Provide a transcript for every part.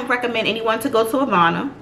don't recommend anyone to go to Avana.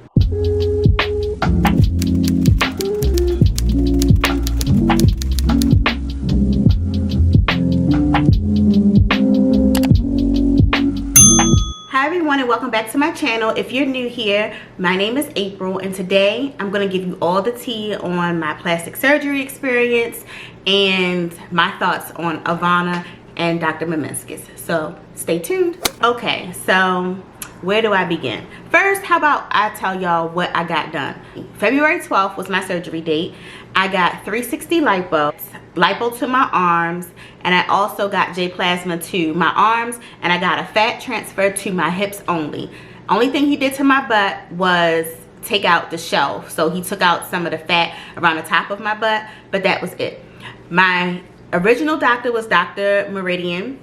Hi everyone, and welcome back to my channel. If you're new here, my name is April, and today I'm going to give you all the tea on my plastic surgery experience and my thoughts on Avana and Dr. Mameniskis. So stay tuned. Okay, so where do I begin? First, how about I tell y'all what I got done. February 12th was my surgery date. I got 360 lipo to my arms, and I also got J-plasma to my arms, and I got a fat transfer to my hips only. Only thing he did to my butt was take out the shelf. So he took out some of the fat around the top of my butt, but that was it. My original doctor was Dr. Meridian.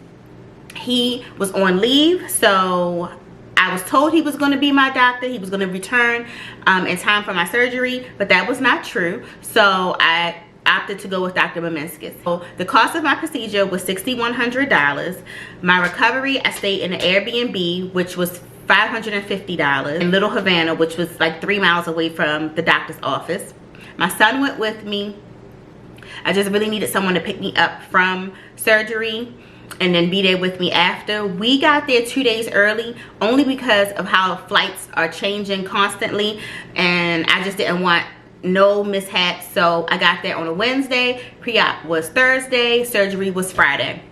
He was on leave, so I was told he was going to be my doctor. He was going to return in time for my surgery, but that was not true. So I opted to go with Dr. Mameniskis. So the cost of my procedure was $6,100. My recovery, I stayed in the Air BNB, which was $550 in Little Havana, which was like 3 miles away from the doctor's office. My son went with me. I just really needed someone to pick me up from surgery and then be there with me after. We got there 2 days early only because of how flights are changing constantly, and I just didn't want no mishaps. So I got there on a Wednesday, pre-op was Thursday, surgery was Friday,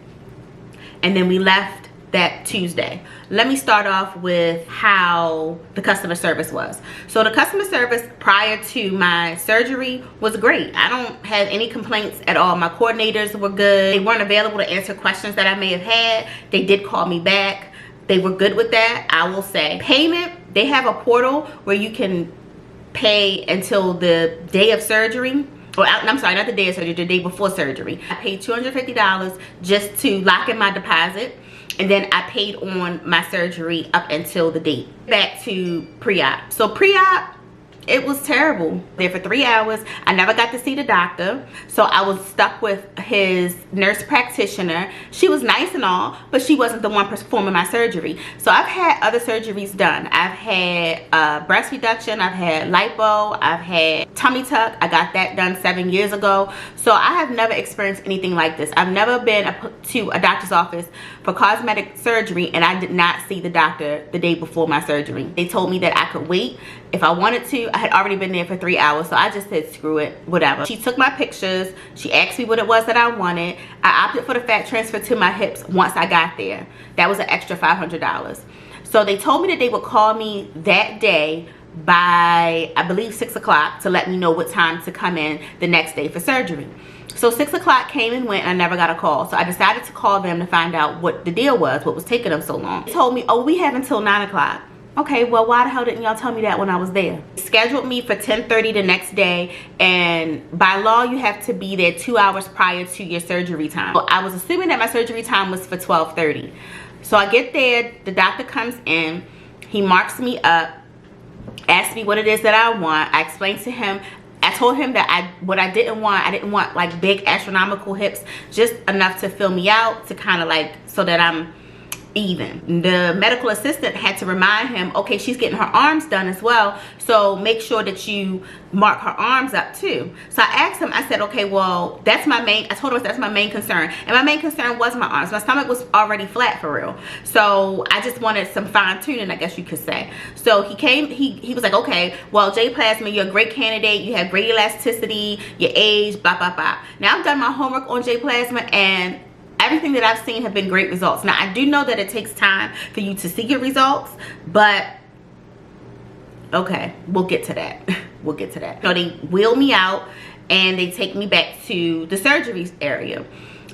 and then we left that Tuesday. Let me start off with how the customer service was. So the customer service prior to my surgery was great. I don't have any complaints at all. My coordinators were good. They weren't available to answer questions that I may have had. They did call me back. They were good with that, I will say. Payment, they have a portal where you can pay until the day of surgery. Or I'm sorry, not the day of surgery, the day before surgery. I paid $250 just to lock in my deposit, and then I paid on my surgery up until the date. Back to pre-op. So pre-op, it was terrible. There for 3 hours. I never got to see the doctor, so I was stuck with his nurse practitioner. She was nice and all, but she wasn't the one performing my surgery. So I've had other surgeries done. I've had breast reduction, I've had lipo, I've had tummy tuck. I got that done 7 years ago. So I have never experienced anything like this. I've never been to a doctor's office for cosmetic surgery and I did not see the doctor the day before my surgery. They told me that I could wait if I wanted to. I had already been there for 3 hours, so I just said screw it, whatever. She took my pictures. She asked me what it was that I wanted. I opted for the fat transfer to my hips once I got there. That was an extra $500. So they told me that they would call me that day by, I believe, 6 o'clock to let me know what time to come in the next day for surgery. So 6 o'clock came and went, and I never got a call. So I decided to call them to find out what the deal was, what was taking them so long. They told me, oh, we have until 9 o'clock. Okay, well, why the hell didn't y'all tell me that when I was there? They scheduled me for 10:30 the next day, and by law, you have to be there 2 hours prior to your surgery time. So I was assuming that my surgery time was for 12:30. So I get there, the doctor comes in, he marks me up, asks me what it is that I want. I explained to him, I told him that what I didn't want like big astronomical hips, just enough to fill me out, to kind of like, so that I'm even. The medical assistant had to remind him, okay, she's getting her arms done as well, so make sure that you mark her arms up too. So I asked him, I said, okay, well, that's my main, I told him that's my main concern, and my main concern was my arms. My stomach was already flat for real, so I just wanted some fine tuning, I guess you could say. So he came, he was like, okay, well, J-plasma, you're a great candidate, you have great elasticity, your age, blah blah blah. Now I've done my homework on J-plasma, and everything that I've seen have been great results. Now, I do know that it takes time for you to see your results, but okay, we'll get to that. We'll get to that. So they wheel me out and they take me back to the surgery area.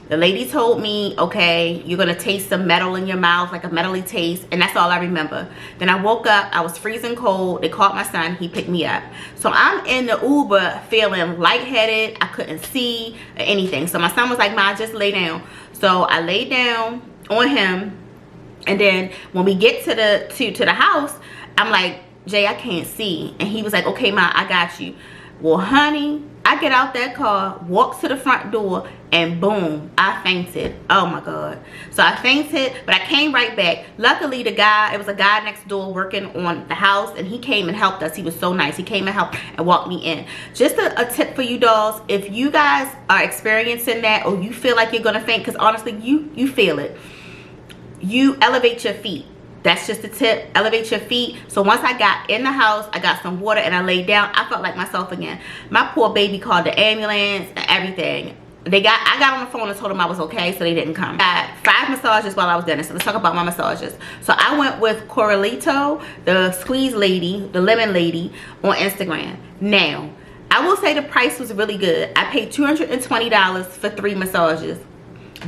The lady told me, okay, you're gonna taste some metal in your mouth, like a metally taste, and that's all I remember. Then I woke up, I was freezing cold. They called my son, he picked me up. So I'm in the Uber feeling lightheaded, I couldn't see or anything. So my son was like, Ma, just lay down. So I laid down on him, and then when we get to the house, I'm like, Jay, I can't see. And he was like, okay, Ma, I got you. Well, honey, I get out that car, walk to the front door, and boom, I fainted. Oh my God. So I fainted, but I came right back. Luckily, it was a guy next door working on the house, and he came and helped us. He was so nice. He came and helped and walked me in. Just a tip for you dolls, if you guys are experiencing that, or you feel like you're gonna faint, because honestly, you feel it, you elevate your feet. That's just a tip. Elevate your feet. So once I got in the house, I got some water and I laid down, I felt like myself again. My poor baby called the ambulance and everything. I got on the phone and told them I was okay, so they didn't come. I got 5 massages while I was there. So let's talk about my massages. So I went with Coralito, the squeeze lady, the lemon lady, on Instagram. Now, I will say the price was really good. I paid $220 for 3 massages.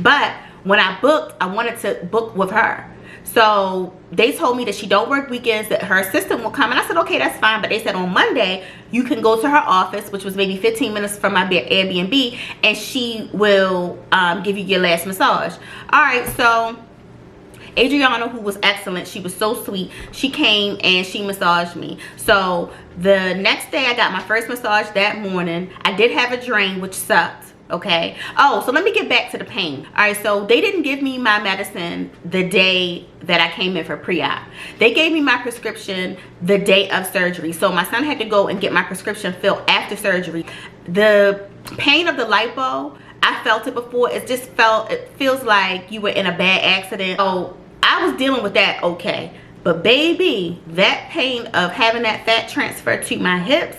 But when I booked, I wanted to book with her. So they told me that she don't work weekends, that her assistant will come, and I said okay, that's fine. But they said on Monday you can go to her office, which was maybe 15 minutes from my Air BNB, and she will give you your last massage. All right, so Adriana, who was excellent, she was so sweet, she came and she massaged me. So the next day I got my first massage that morning. I did have a drain, which sucked. Okay. Oh, so let me get back to the pain. All right, so they didn't give me my medicine the day that I came in for pre-op. They gave me my prescription the day of surgery. So my son had to go and get my prescription filled after surgery. The pain of the lipo, I felt it before. It feels like you were in a bad accident. So I was dealing with that okay. But baby, that pain of having that fat transfer to my hips,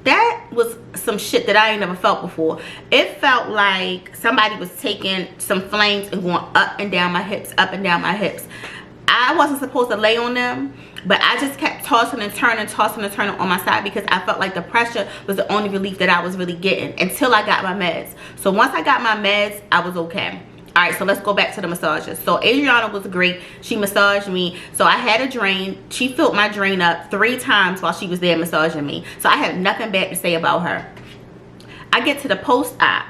that was some shit that I ain't never felt before. It felt like somebody was taking some flames and going up and down my hips, up and down my hips. I wasn't supposed to lay on them, but I just kept tossing and turning on my side because I felt like the pressure was the only relief that I was really getting until I got my meds. So once I got my meds, I was okay. All right, so let's go back to the massages. So Adriana was great. She massaged me. So I had a drain. She filled my drain up 3 times while she was there massaging me. So I have nothing bad to say about her. I get to the post-op.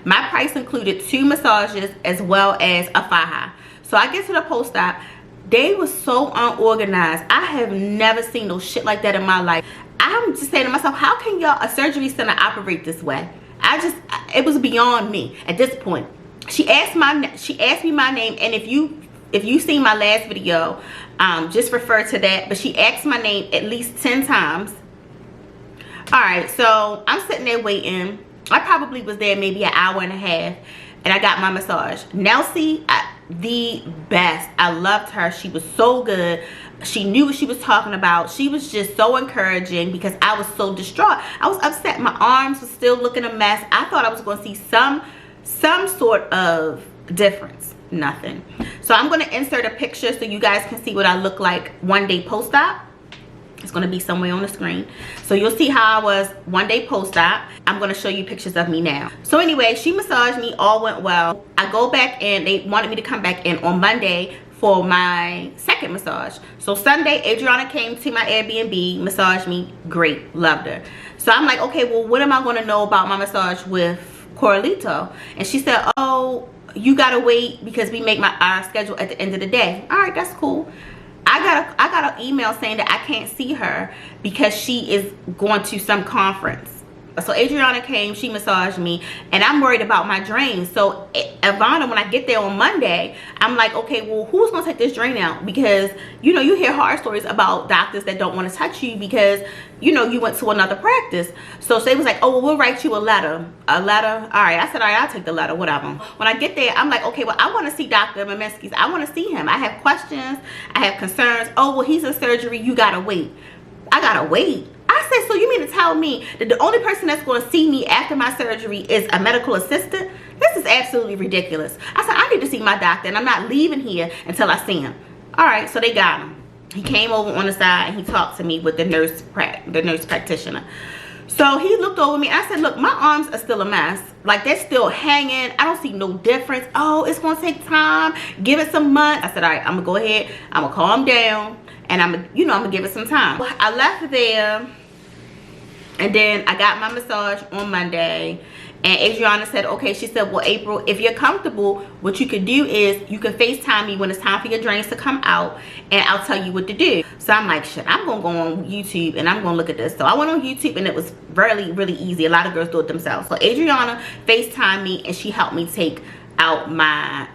My price included 2 massages as well as a faja. So I get to the post-op. They were so unorganized. I have never seen no shit like that in my life. I'm just saying to myself, how can y'all, a surgery center, operate this way? It was beyond me at this point. She asked me my name, and if you seen my last video, just refer to that. But she asked my name at least 10 times. All right, so I'm sitting there waiting. I probably was there maybe an hour and a half, and I got my massage. Nelsie, the best. I loved her. She was so good. She knew what she was talking about. She was just so encouraging because I was so distraught. I was upset. My arms were still looking a mess. I thought I was going to see some sort of difference. Nothing. So I'm going to insert a picture so you guys can see what I look like one day post-op. It's going to be somewhere on the screen, so you'll see how I was one day post-op. I'm going to show you pictures of me now. So anyway, she massaged me, all went well. I go back in. They wanted me to come back in on Monday for my second massage. So Sunday, Adriana came to my Air BNB, massaged me, great, loved her. So I'm like, okay, well, what am I going to know about my massage with Coralito? And she said, oh, you gotta wait because we make our schedule at the end of the day. All right, that's cool. I got an email saying that I can't see her because she is going to some conference. So Adriana came, she massaged me, and I'm worried about my drain. So Avana, when I get there on Monday, I'm like, okay, well, who's gonna take this drain out? Because you know, you hear horror stories about doctors that don't want to touch you because you know you went to another practice. So they was like, oh, well, we'll write you a letter. All right. I said, all right, I'll take the letter, whatever. When I get there, I'm like, okay, well, I want to see Dr. Mameniskis. I want to see him. I have questions. I have concerns. Oh, well, he's in surgery. You gotta wait. I gotta wait. I said, so you mean to tell me that the only person that's going to see me after my surgery is a medical assistant? This is absolutely ridiculous. I said, I need to see my doctor, and I'm not leaving here until I see him. All right, so they got him. He came over on the side, and he talked to me with the nurse practitioner. So he looked over me. I said, look, my arms are still a mess. Like, they're still hanging. I don't see no difference. Oh, it's going to take time. Give it some months. I said, all right, I'm going to go ahead. I'm going to calm down. And I'm gonna give it some time. I left there, and then I got my massage on Monday, And Adriana said, okay, she said, well, April, if you're comfortable, what you could do is you can FaceTime me when it's time for your drains to come out, and I'll tell you what to do. So I'm like, shit, I'm gonna go on YouTube and I'm gonna look at this. So I went on YouTube, and it was really easy. A lot of girls do it themselves. So Adriana FaceTimed me, and she helped me take out my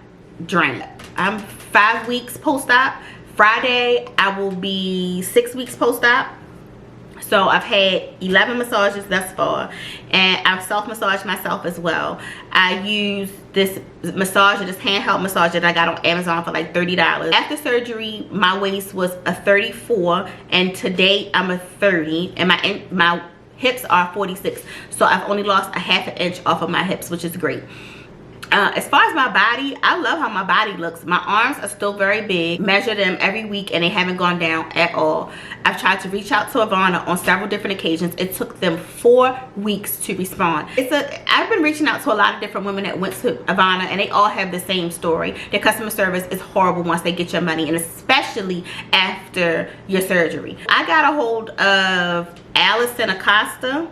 drain. I'm 5 weeks post-op. Friday I will be 6 weeks post-op. So I've had 11 massages thus far, and I've self-massaged myself as well. I use this massager, this handheld massager that I got on Amazon for like $30. After surgery, my waist was a 34, and today I'm a 30, and my hips are 46. So I've only lost a half an inch off of my hips, which is great. As far as my body, I love how my body looks. My arms are still very big. Measure them every week and they haven't gone down at all. I've tried to reach out to Avana on several different occasions. It took them 4 weeks to respond. I've been reaching out to a lot of different women that went to Avana, and they all have the same story. Their customer service is horrible once they get your money, and especially after your surgery. I got a hold of Allison Acosta,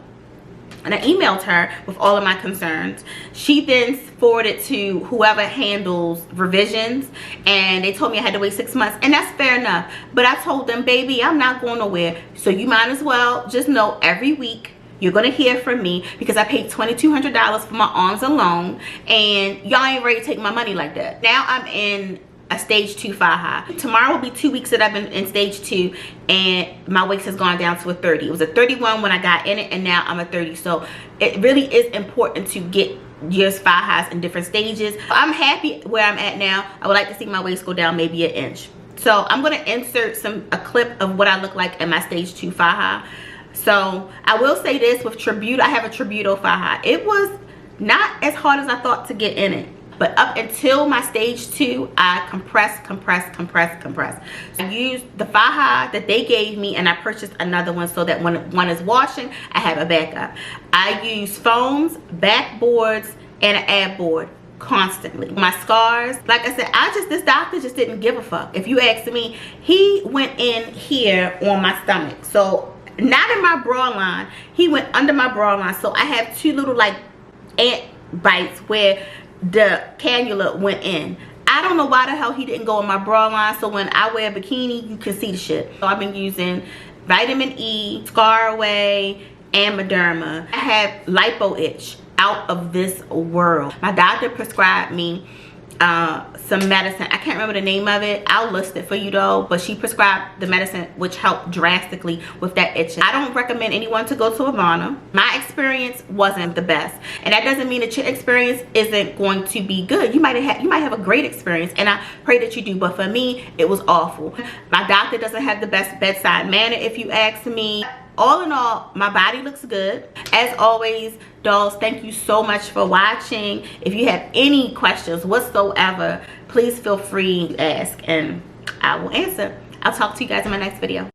and I emailed her with all of my concerns. She then forwarded to whoever handles revisions, and they told me I had to wait 6 months, and that's fair enough. But I told them, baby, I'm not going nowhere, so you might as well just know every week you're gonna hear from me, because I paid $2,200 for my arms alone, and y'all ain't ready to take my money like that. Now I'm in a stage 2 faja. Tomorrow will be 2 weeks that I've been in stage 2, and my waist has gone down to a 30. It was a 31 when I got in it, and now I'm a 30. So it really is important to get your fajas in different stages. I'm happy where I'm at now. I would like to see my waist go down maybe an inch. So I'm gonna insert a clip of what I look like in my stage 2 faja. So I will say this, with Tributo, I have a Tributo faja. It was not as hard as I thought to get in it. But up until my stage 2, I compress. I used the faja that they gave me, and I purchased another one so that when one is washing, I have a backup. I use foams, backboards, and an ab board constantly. My scars, like I said, this doctor just didn't give a fuck. If you ask me, he went in here on my stomach. So not in my bra line, he went under my bra line. So I have 2 little like ant bites where the cannula went in. I don't know why the hell he didn't go in my bra line, so when I wear a bikini you can see the shit. So I've been using vitamin E, Scar Away, and Mederma. I have lipo itch out of this world. My doctor prescribed me some medicine. I can't remember the name of it. I'll list it for you though, but she prescribed the medicine which helped drastically with that itching. I don't recommend anyone to go to Avana. My experience wasn't the best, and that doesn't mean that your experience isn't going to be good. You might have a great experience, and I pray that you do, but for me it was awful. My doctor doesn't have the best bedside manner, if you ask me. All in all, my body looks good. As always, dolls, thank you so much for watching. If you have any questions whatsoever, please feel free to ask and I will answer. I'll talk to you guys in my next video.